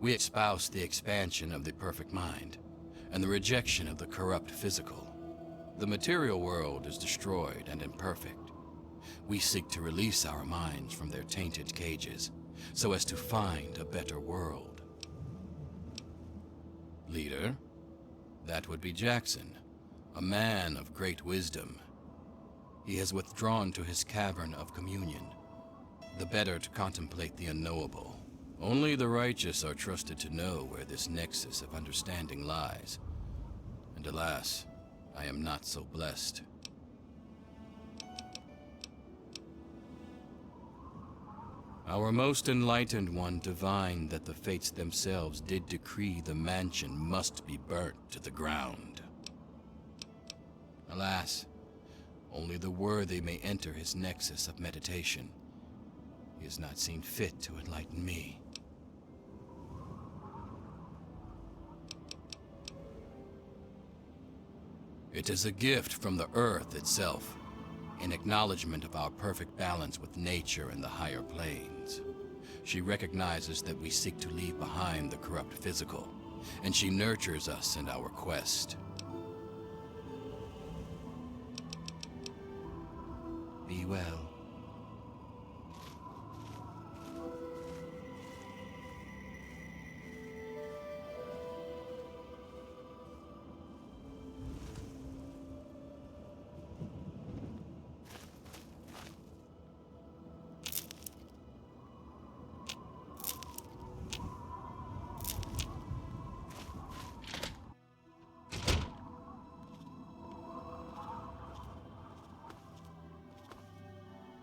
We espouse the expansion of the perfect mind, and the rejection of the corrupt physical. The material world is destroyed and imperfect. We seek to release our minds from their tainted cages, so as to find a better world. Leader, that would be Jackson, a man of great wisdom. He has withdrawn to his cavern of communion, the better to contemplate the unknowable. Only the righteous are trusted to know where this nexus of understanding lies. And alas, I am not so blessed. Our most enlightened one divined that the fates themselves did decree the mansion must be burnt to the ground. Alas, only the worthy may enter his nexus of meditation. He has not seen fit to enlighten me. It is a gift from the earth itself, in acknowledgement of our perfect balance with nature and the higher planes. She recognizes that we seek to leave behind the corrupt physical, and she nurtures us in our quest. Be well.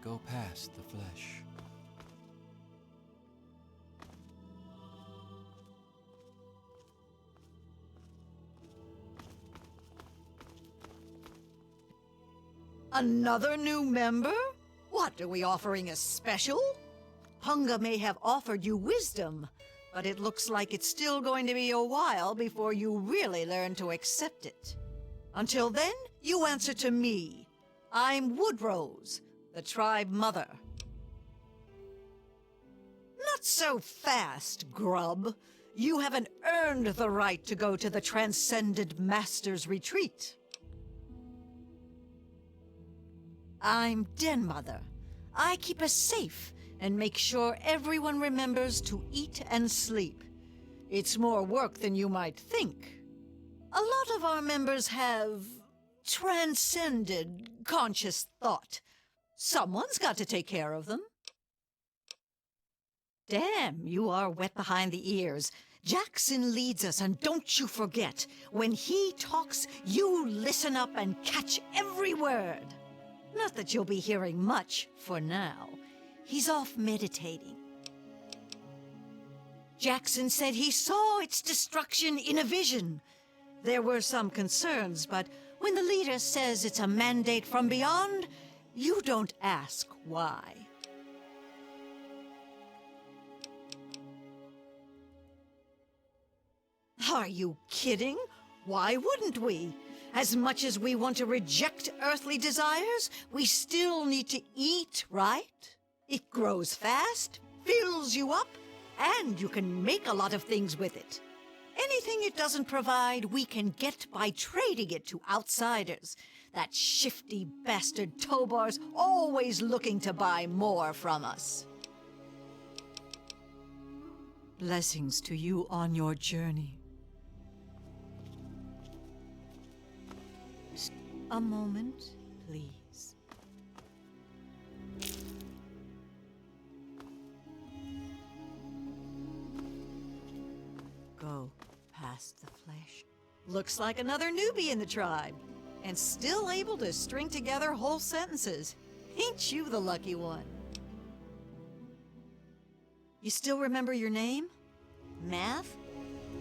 Go past the flesh. Another new member? What, are we offering a special? Hunga may have offered you wisdom, but it looks like it's still going to be a while before you really learn to accept it. Until then, you answer to me. I'm Woodrose, the tribe mother. Not so fast, grub. You haven't earned the right to go to the Transcended Master's retreat. I'm Den Mother. I keep us safe and make sure everyone remembers to eat and sleep. It's more work than you might think. A lot of our members have transcended conscious thought. Someone's got to take care of them. Damn, you are wet behind the ears. Jackson leads us, and don't you forget, when he talks, you listen up and catch every word. Not that you'll be hearing much for now. He's off meditating. Jackson said he saw its destruction in a vision. There were some concerns, but when the leader says it's a mandate from beyond, you don't ask why. Are you kidding? Why wouldn't we? As much as we want to reject earthly desires, we still need to eat, right? It grows fast, fills you up, and you can make a lot of things with it. Anything it doesn't provide, we can get by trading it to outsiders. That shifty bastard Tobar's always looking to buy more from us. Blessings to you on your journey. Just a moment, please. Go past the flesh. Looks like another newbie in the tribe, and still able to string together whole sentences. Ain't you the lucky one? You still remember your name? Math?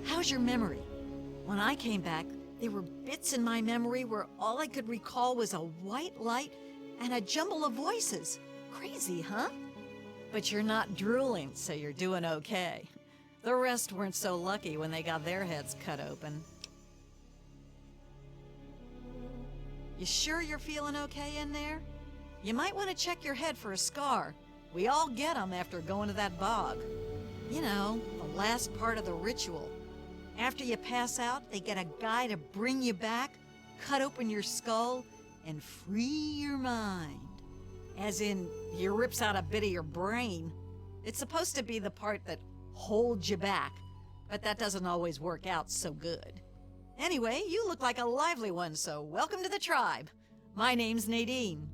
How's your memory? When I came back, there were bits in my memory where all I could recall was a white light and a jumble of voices. Crazy, huh? But you're not drooling, so you're doing okay. The rest weren't so lucky when they got their heads cut open. You sure you're feeling okay in there? You might want to check your head for a scar. We all get them after going to that bog. You know, the last part of the ritual. After you pass out, they get a guy to bring you back, cut open your skull, and free your mind. As in, he rips out a bit of your brain. It's supposed to be the part that holds you back, but that doesn't always work out so good. Anyway, you look like a lively one, so welcome to the tribe. My name's Nadine.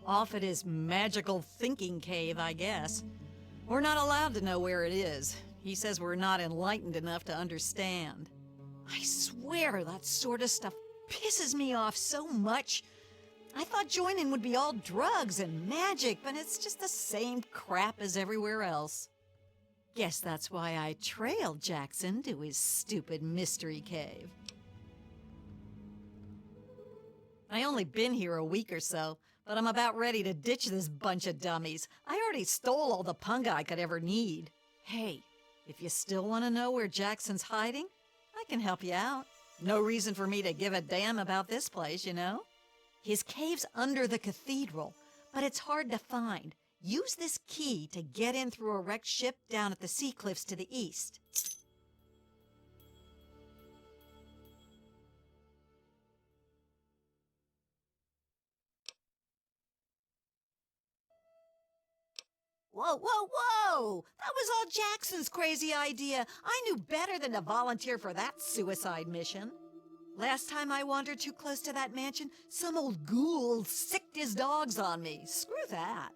Off at his magical thinking cave, I guess. We're not allowed to know where it is. He says we're not enlightened enough to understand. I swear that sort of stuff pisses me off so much. I thought joining would be all drugs and magic, but it's just the same crap as everywhere else. Guess that's why I trailed Jackson to his stupid mystery cave. I only been here a week or so, but I'm about ready to ditch this bunch of dummies. I already stole all the punga I could ever need. Hey, if you still want to know where Jackson's hiding, I can help you out. No reason for me to give a damn about this place, you know? His cave's under the cathedral, but it's hard to find. Use this key to get in through a wrecked ship down at the sea cliffs to the east. Whoa, whoa, whoa! That was all Jackson's crazy idea. I knew better than to volunteer for that suicide mission. Last time I wandered too close to that mansion, some old ghoul sicked his dogs on me. Screw that.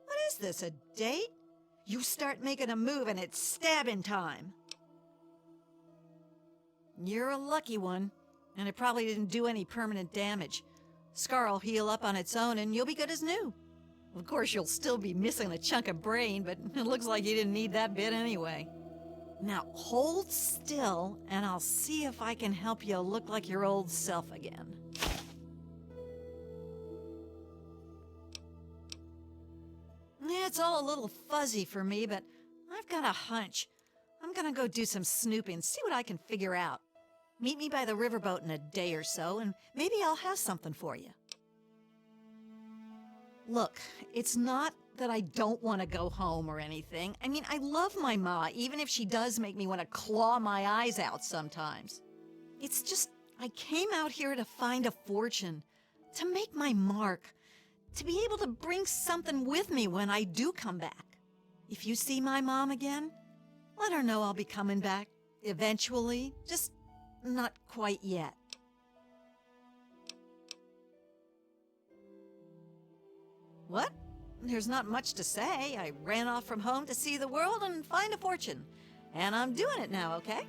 What is this, a date? You start making a move and it's stabbing time. You're a lucky one, and it probably didn't do any permanent damage. Scar'll heal up on its own and you'll be good as new. Of course, you'll still be missing a chunk of brain, but it looks like you didn't need that bit anyway. Now hold still and I'll see if I can help you look like your old self again. Yeah, it's all a little fuzzy for me, but I've got a hunch. I'm gonna go do some snooping, see what I can figure out. Meet me by the riverboat in a day or so, and maybe I'll have something for you. Look, it's not that I don't want to go home or anything. I mean, I love my ma, even if she does make me want to claw my eyes out sometimes. It's just, I came out here to find a fortune, to make my mark, to be able to bring something with me when I do come back. If you see my mom again, let her know I'll be coming back eventually, just not quite yet. What? There's not much to say. I ran off from home to see the world and find a fortune. And I'm doing it now, okay?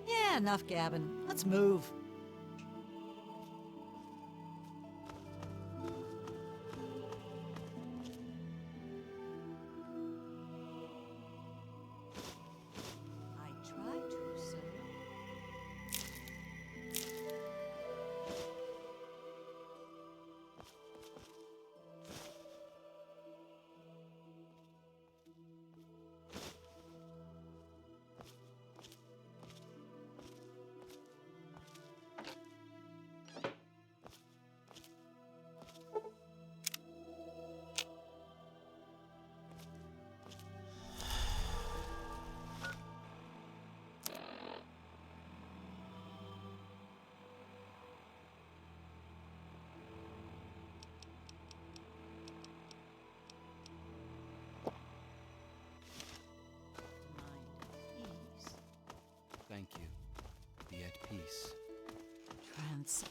Yeah, enough gabbing. Let's move. Thank you. Be at peace. Trance.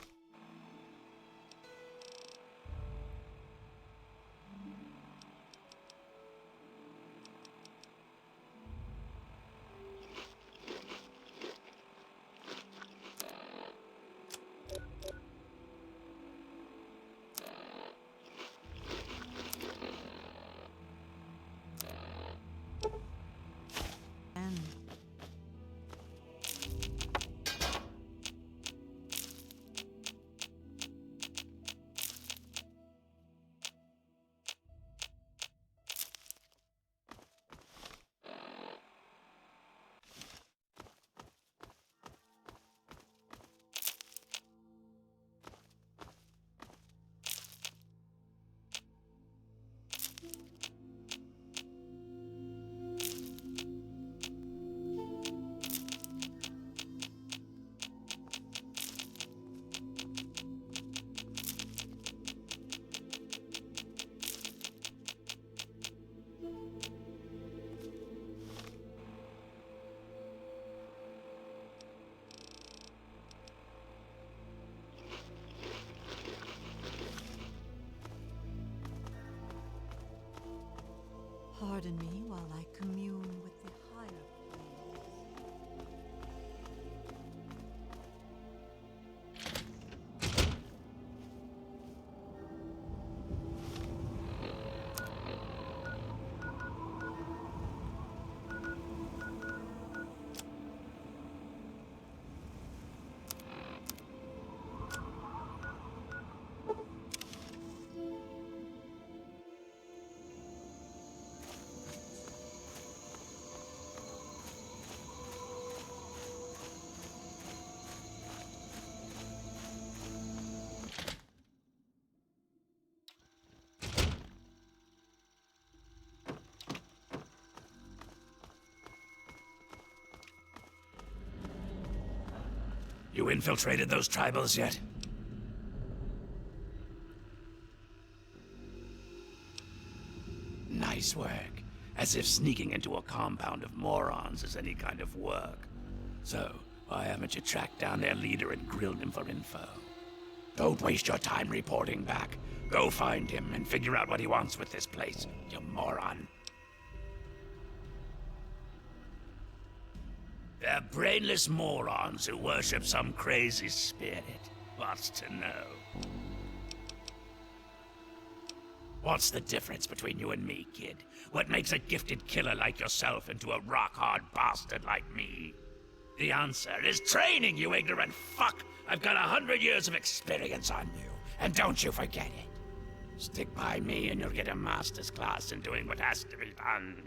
You infiltrated those tribals yet? Nice work. As if sneaking into a compound of morons is any kind of work. So, why haven't you tracked down their leader and grilled him for info? Don't waste your time reporting back. Go find him and figure out what he wants with this place, you moron. They're brainless morons who worship some crazy spirit. What's to know? What's the difference between you and me, kid? What makes a gifted killer like yourself into a rock-hard bastard like me? The answer is training, you ignorant fuck! I've got 100 years of experience on you, and don't you forget it. Stick by me and you'll get a master's class in doing what has to be done.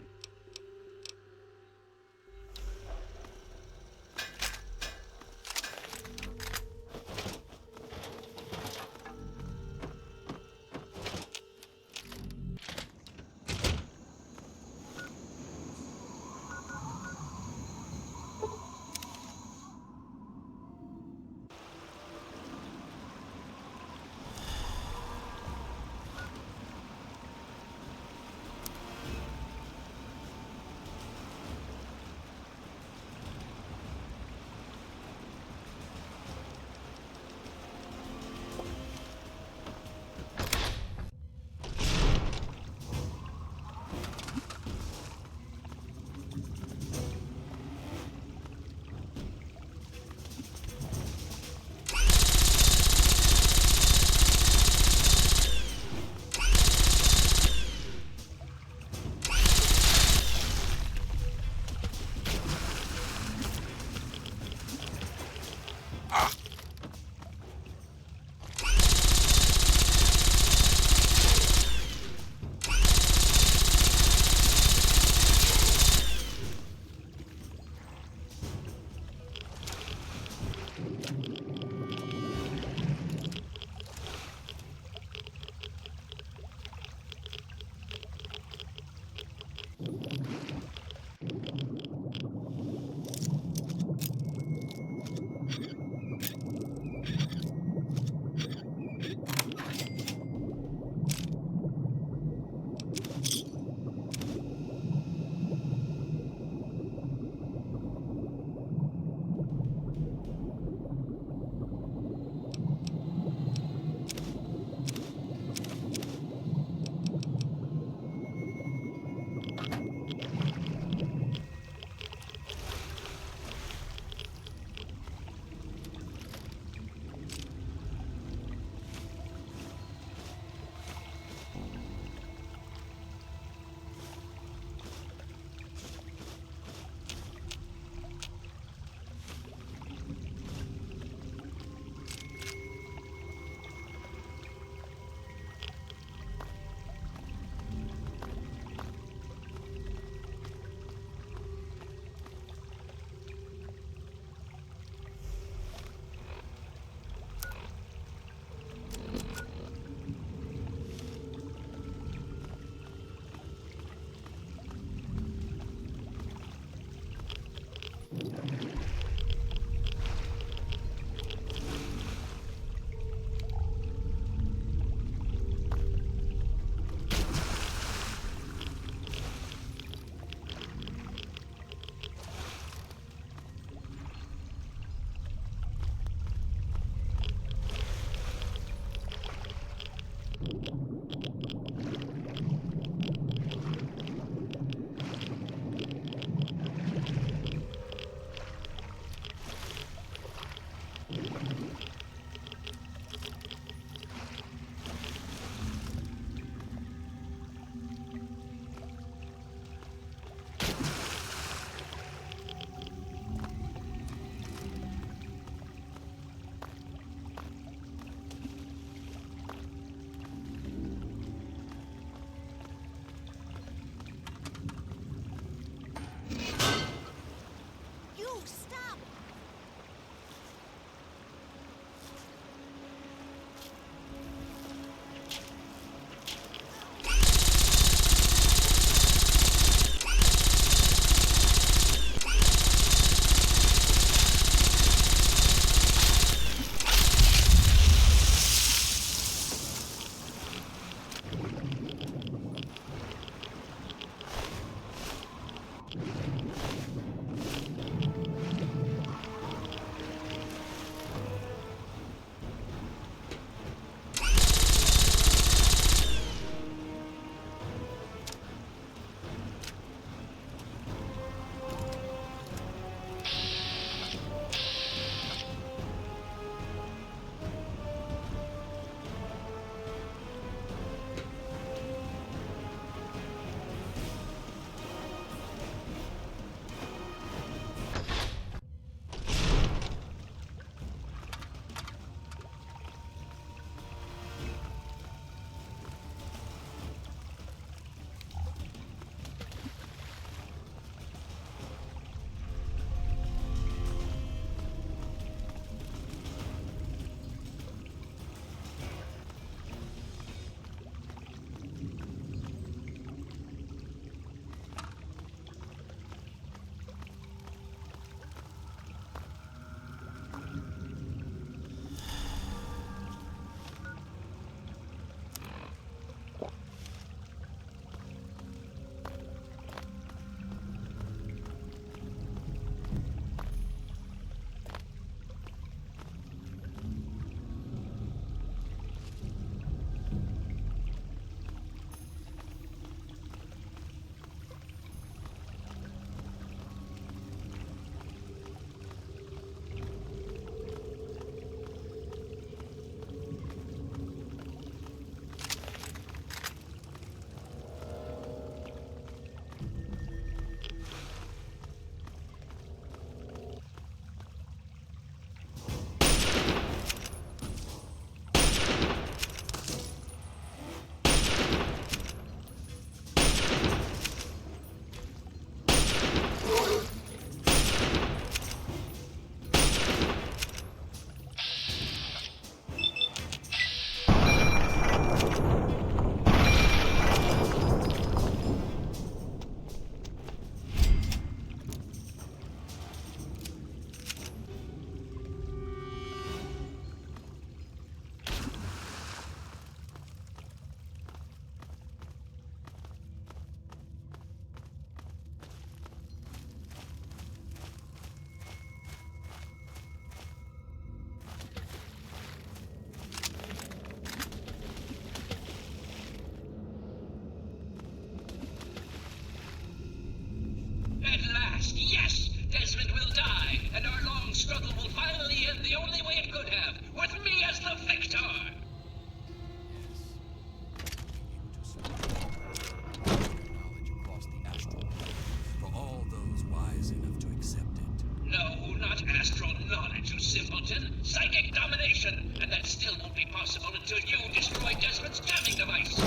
simpleton. Psychic domination. And that still won't be possible until you destroy Desmond's jamming device. No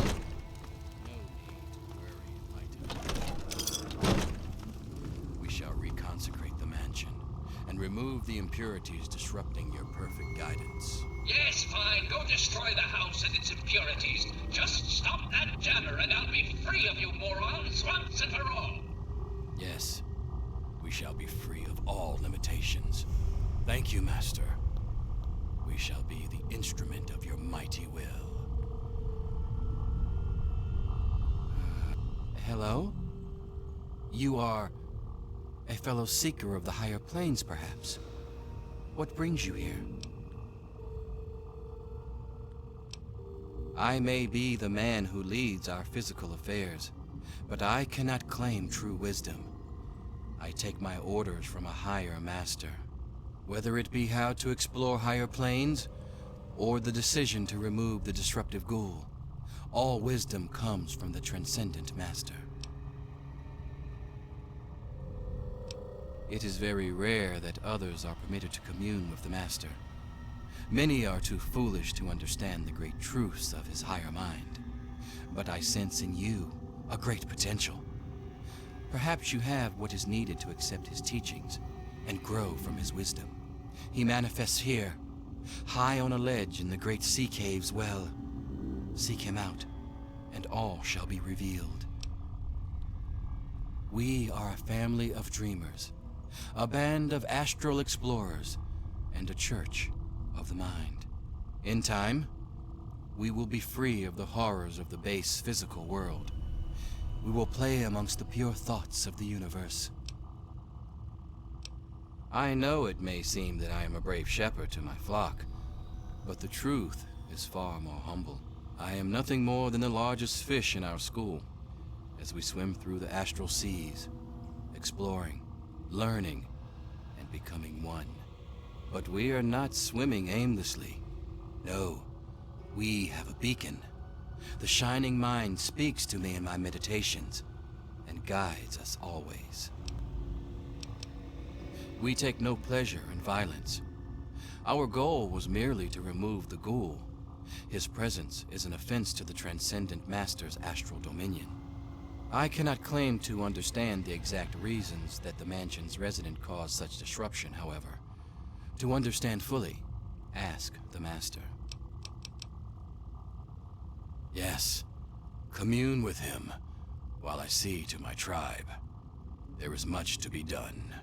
need to worry, mighty. We shall reconsecrate the mansion and remove the impurities disrupting your perfect guidance. Yes, fine. Go destroy the house and its impurities. Just stop that jammer and I'll be free of you morons once and for all. Yes, we shall be free of all limitations. Thank you, Master. We shall be the instrument of your mighty will. Hello? You are a fellow seeker of the higher planes, perhaps? What brings you here? I may be the man who leads our physical affairs, but I cannot claim true wisdom. I take my orders from a higher master, whether it be how to explore higher planes, or the decision to remove the disruptive ghoul. All wisdom comes from the transcendent master. It is very rare that others are permitted to commune with the master. Many are too foolish to understand the great truths of his higher mind. But I sense in you a great potential. Perhaps you have what is needed to accept his teachings and grow from his wisdom. He manifests here, high on a ledge in the great sea caves. Well, seek him out, and all shall be revealed. We are a family of dreamers, a band of astral explorers, and a church of the mind. In time, we will be free of the horrors of the base physical world. We will play amongst the pure thoughts of the universe. I know it may seem that I am a brave shepherd to my flock, but the truth is far more humble. I am nothing more than the largest fish in our school, as we swim through the astral seas, exploring, learning, and becoming one. But we are not swimming aimlessly. No, we have a beacon. The shining mind speaks to me in my meditations and guides us always. We take no pleasure in violence. Our goal was merely to remove the ghoul. His presence is an offense to the Transcendent Master's astral dominion. I cannot claim to understand the exact reasons that the mansion's resident caused such disruption, however. To understand fully, ask the Master. Yes, commune with him, while I see to my tribe. There is much to be done.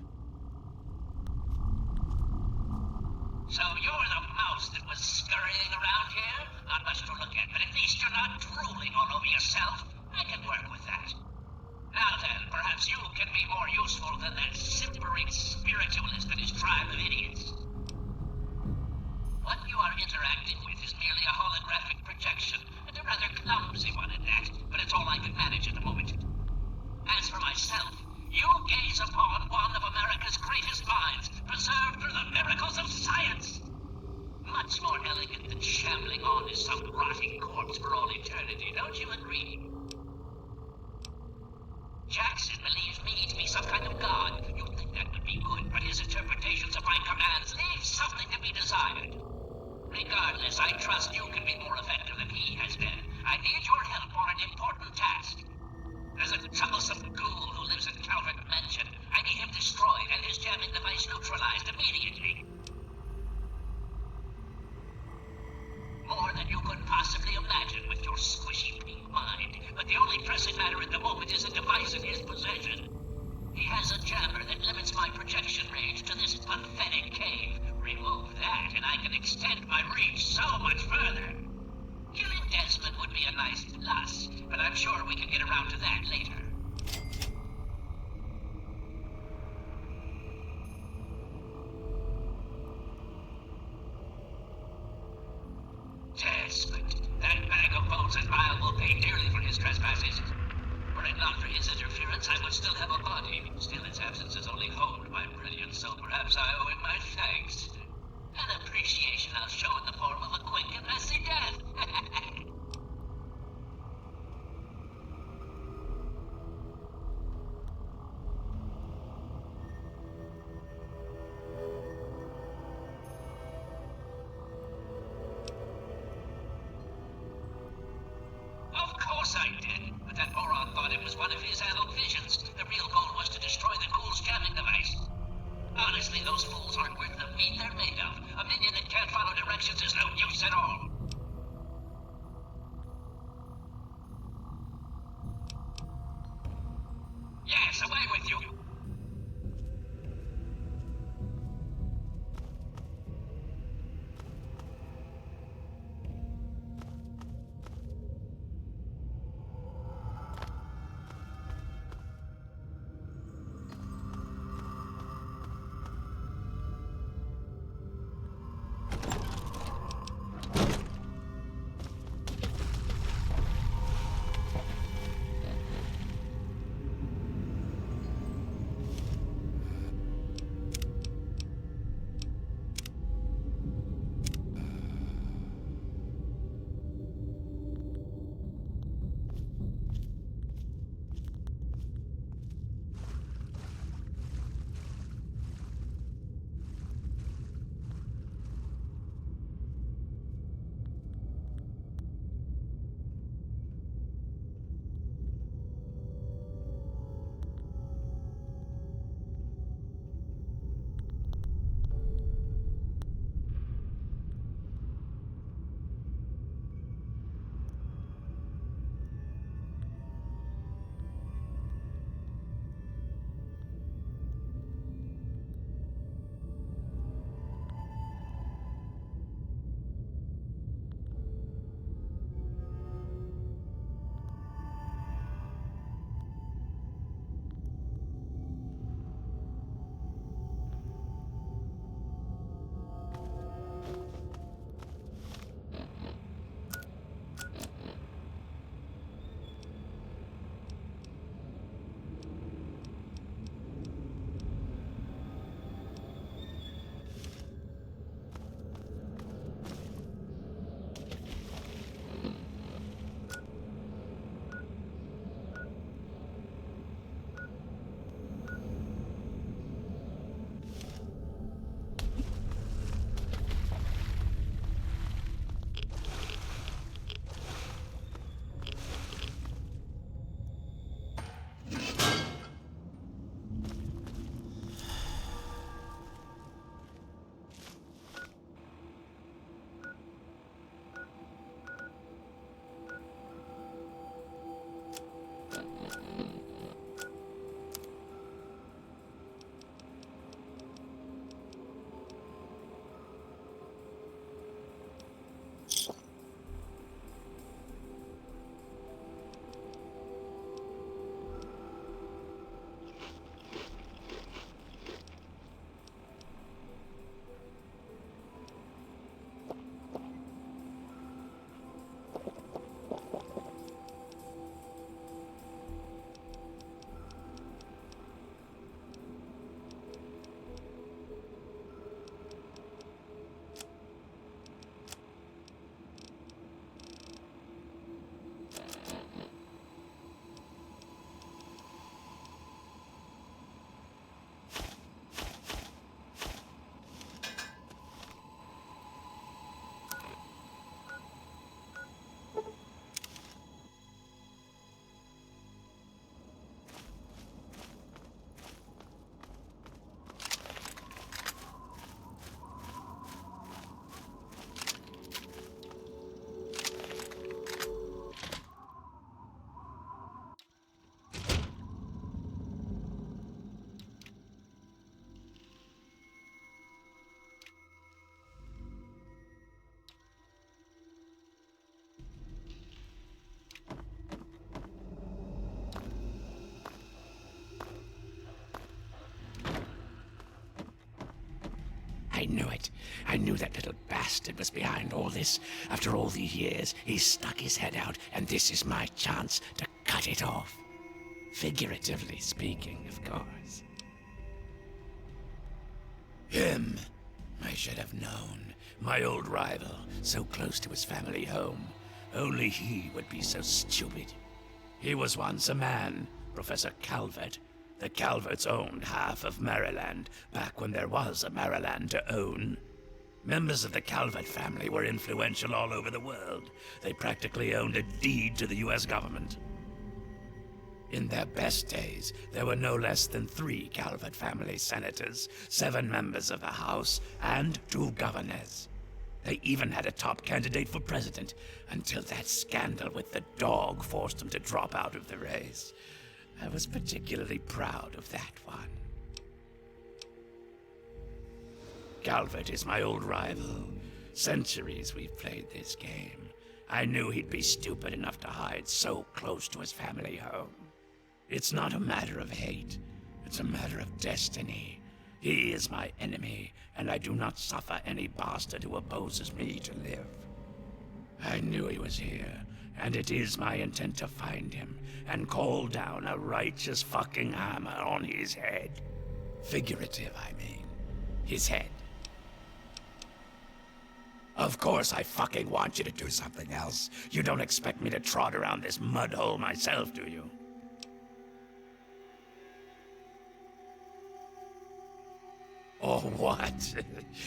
So you're the mouse that was scurrying around here? Not much to look at, but at least you're not drooling all over yourself. I can work with that. Now then, perhaps you can be more useful than that simpering spiritualist and his tribe of idiots. What you are interacting with is merely a holographic projection, and a rather clumsy one at that, but it's all I can manage at the moment. As for myself, you gaze upon one of America's greatest minds, preserved through the miracles of science. Much more elegant than shambling on as some rotting corpse for all eternity, don't you agree? Jackson believes me to be some kind of god. You'd think that would be good, but his interpretations of my commands leave something to be desired. Regardless, I trust you can be more effective than he has been. I need your help on an important task. There's a troublesome ghoul who lives in Calvert Mansion. I need him destroyed and his jamming device neutralized immediately. More than you could possibly imagine with your squishy pink mind. But the only pressing matter at the moment is a device in his possession. He has a jammer that limits my projection range to this pathetic cave. Remove that, and I can extend my reach so much further. Killing Desmond would be a nice plus, but I'm sure we can get around to that later. Desmond, that bag of bones and bile will pay dearly for his trespasses. Were it not for his interference, I would still have a body. Still, its absence has only honed my brilliance, so perhaps I owe him my thanks. An appreciation I'll show in the form of a quick and messy death. was one of his adult visions. The real goal was to destroy the Ghoul's jamming device. Honestly, those fools aren't worth the meat they're made of. A minion that can't follow directions is no use at all. Yes, away with you! I knew it. I knew that little bastard was behind all this. After all these years, he's stuck his head out, and this is my chance to cut it off. Figuratively speaking, of course. Him. I should have known. My old rival, so close to his family home. Only he would be so stupid. He was once a man, Professor Calvert. The Calverts owned half of Maryland, back when there was a Maryland to own. Members of the Calvert family were influential all over the world. They practically owned a deed to the US government. In their best days, there were no less than 3 Calvert family senators, 7 members of the House, and 2 governors. They even had a top candidate for president, until that scandal with the dog forced them to drop out of the race. I was particularly proud of that one. Calvert is my old rival. Centuries we've played this game. I knew he'd be stupid enough to hide so close to his family home. It's not a matter of hate. It's a matter of destiny. He is my enemy, and I do not suffer any bastard who opposes me to live. I knew he was here, and it is my intent to find him and call down a righteous fucking hammer on his head. Figurative, I mean. His head. Of course I fucking want you to do something else. You don't expect me to trot around this mud hole myself, do you? Or what?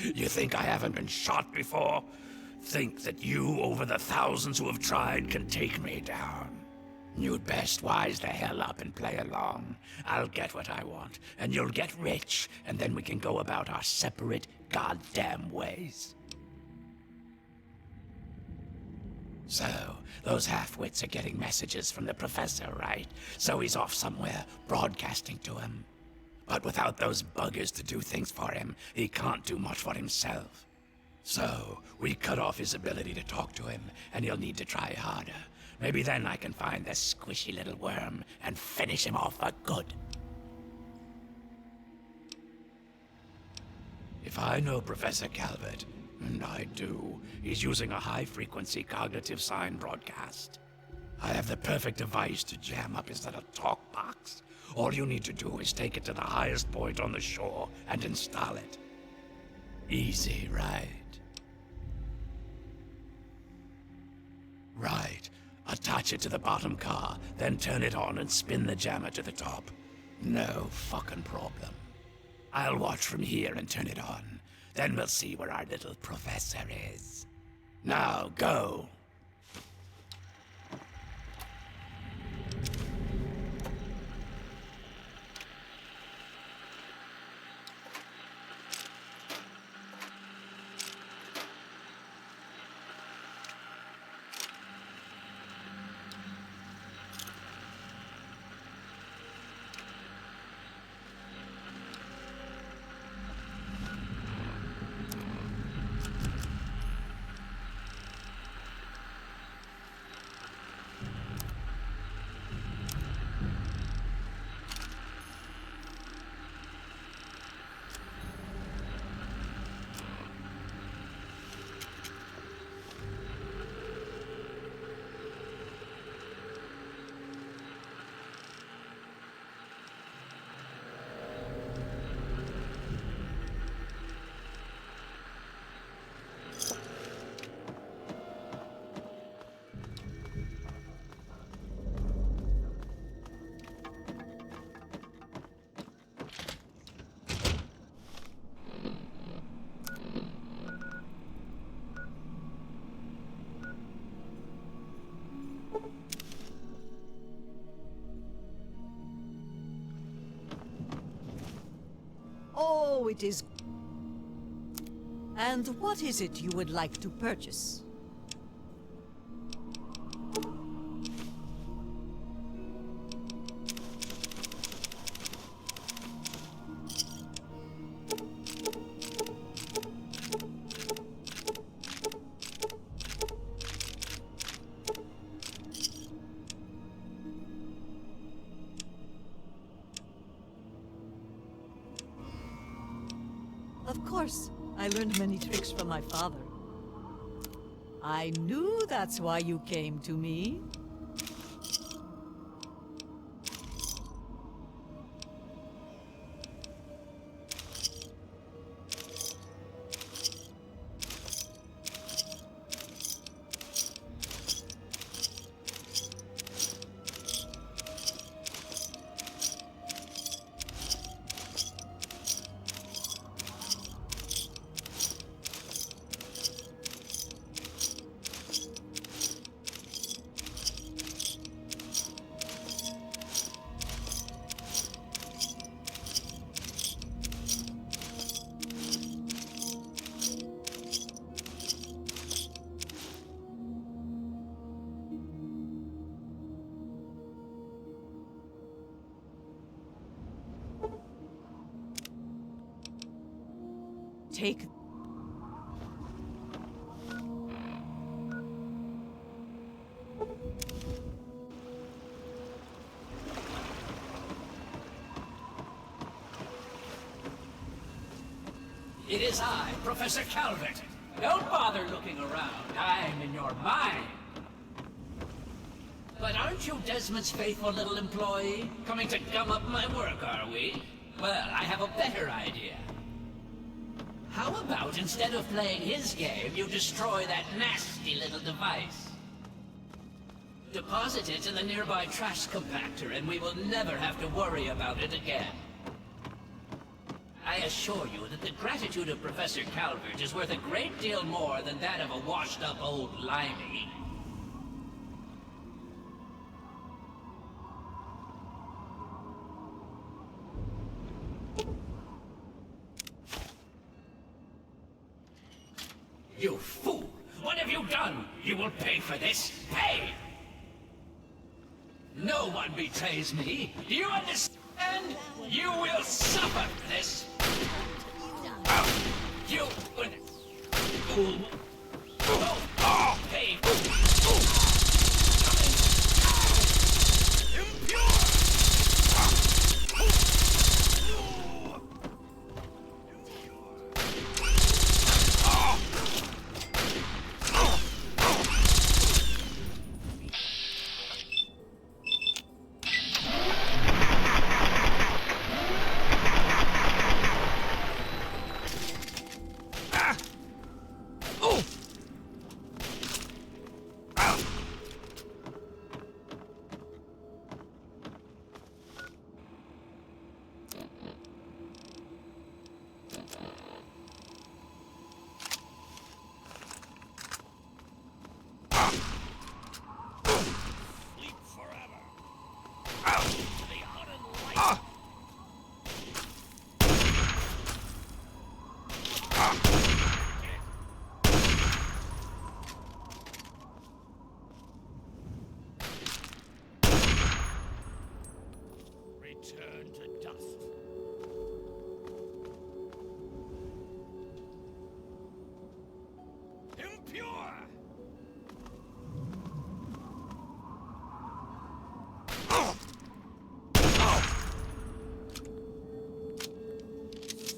You think I haven't been shot before? Think that you, over the thousands who have tried, can take me down? You'd best wise the hell up and play along. I'll get what I want, and you'll get rich, and then we can go about our separate goddamn ways. So, those half-wits are getting messages from the professor, right? So he's off somewhere, broadcasting to him. But without those buggers to do things for him, he can't do much for himself. So, we cut off his ability to talk to him, and he'll need to try harder. Maybe then I can find the squishy little worm and finish him off for good. If I know Professor Calvert, and I do, he's using a high-frequency cognitive sign broadcast. I have the perfect device to jam up his little talk box. All you need to do is take it to the highest point on the shore and install it. Easy, right? Right. Attach it to the bottom car, then turn it on and spin the jammer to the top. No fucking problem. I'll watch from here and turn it on. Then we'll see where our little professor is. Now, go! Oh, it is... And what is it you would like to purchase? Of course, I learned many tricks from my father. I knew that's why you came to me. take... It is I, Professor Calvert. Don't bother looking around. I'm in your mind. But aren't you Desmond's faithful little employee? Coming to gum up my work, are we? Well, I have a better idea. How about instead of playing his game, you destroy that nasty little device? Deposit it in the nearby trash compactor, and we will never have to worry about it again. I assure you that the gratitude of Professor Calvert is worth a great deal more than that of a washed-up old limey. You fool! What have you done? You will pay for this! Pay! No one betrays me! Do you understand? You will suffer this! You fool! Pay! Return to dust. Impure!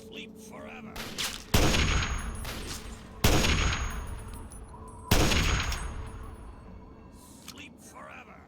Sleep forever. Sleep forever.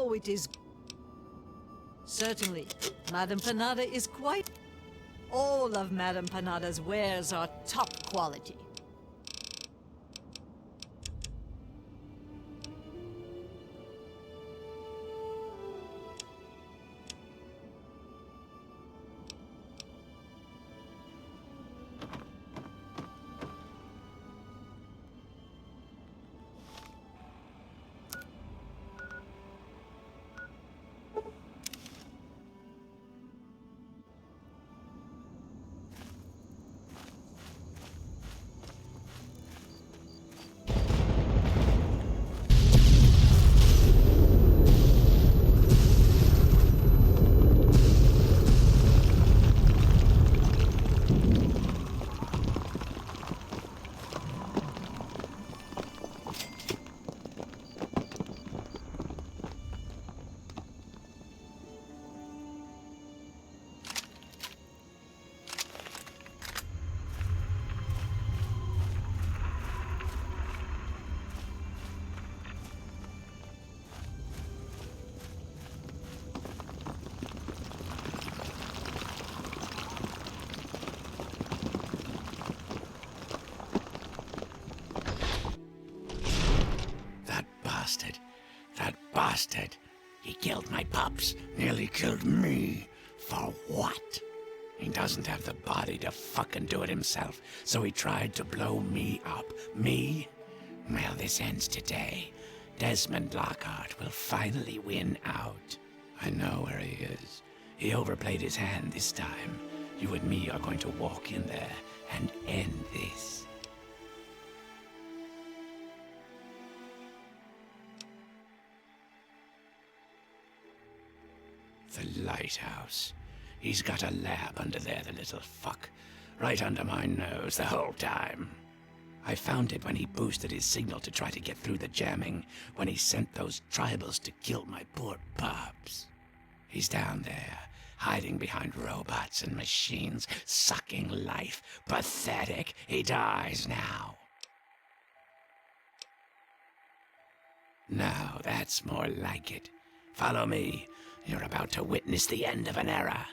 Oh, it is... Certainly, Madame Panada is quite... All of Madame Panada's wares are top quality. That bastard. He killed my pups, nearly killed me. For what? He doesn't have the body to fucking do it himself, so he tried to blow me up. Me? Well, this ends today. Desmond Lockhart will finally win out. I know where he is. He overplayed his hand this time. You and me are going to walk in there and end this. The lighthouse. He's got a lab under there, the little fuck. Right under my nose the whole time. I found it when he boosted his signal to try to get through the jamming, when he sent those tribals to kill my poor pups. He's down there, hiding behind robots and machines, sucking life. Pathetic. He dies now. Now that's more like it. Follow me. You're about to witness the end of an era.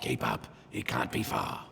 Keep up. He can't be far.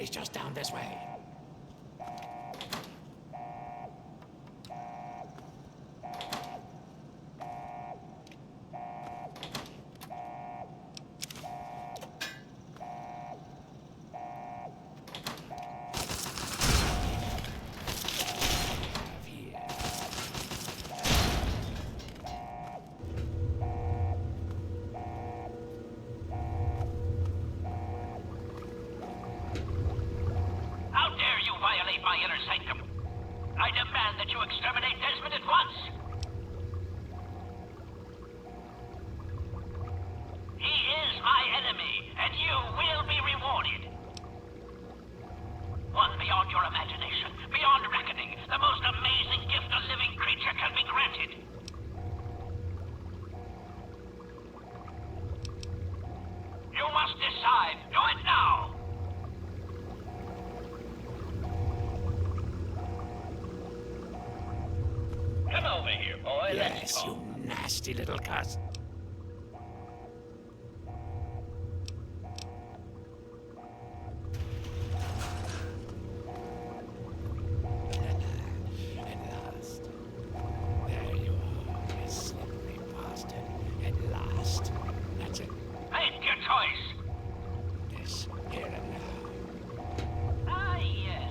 He's just down this way. How dare you violate my inner sanctum? I demand that you exterminate Desmond at once! He is my enemy, and you will be rewarded. One beyond your imagination, beyond reckoning, the most amazing gift a living creature can be granted. You must decide. Do it now! Come over here, boy. Yes, you nasty little cuss. At last. There you are, you slippery bastard. At last. That's it. Make your choice. Yes, here and now. Ah, yes.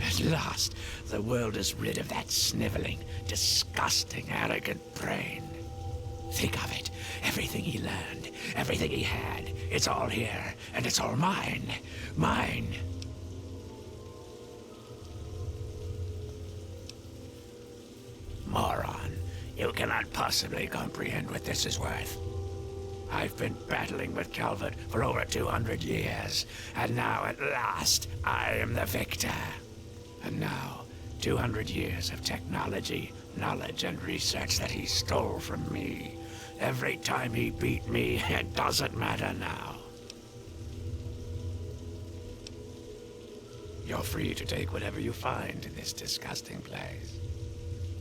At last, the world is rid of that sniveling, disgusting, arrogant brain. Think of it. Everything he learned, everything he had, it's all here, and it's all mine. Mine. Moron. You cannot possibly comprehend what this is worth. I've been battling with Calvert for over 200 years, and now at last, I am the victor. And now, 200 years of technology, knowledge, and research that he stole from me. Every time he beat me, it doesn't matter now. You're free to take whatever you find in this disgusting place.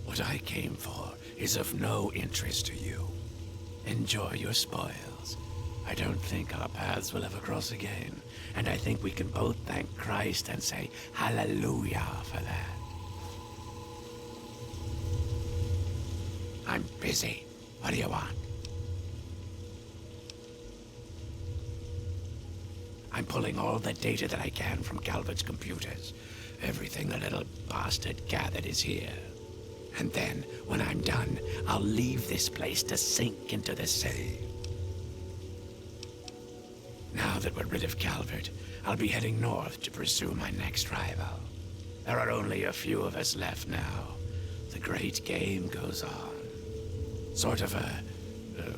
What I came for is of no interest to you. Enjoy your spoils. I don't think our paths will ever cross again, and I think we can both thank Christ and say hallelujah for that. I'm busy. What do you want? I'm pulling all the data that I can from Calvert's computers. Everything the little bastard gathered is here. And then, when I'm done, I'll leave this place to sink into the sea. Now that we're rid of Calvert, I'll be heading north to pursue my next rival. There are only a few of us left now. The great game goes on. Sort of a...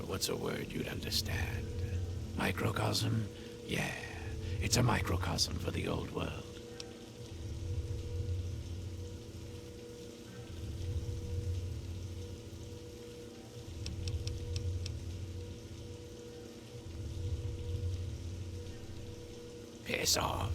what's a word you'd understand? Microcosm? Yeah, it's a microcosm for the old world. Piss off.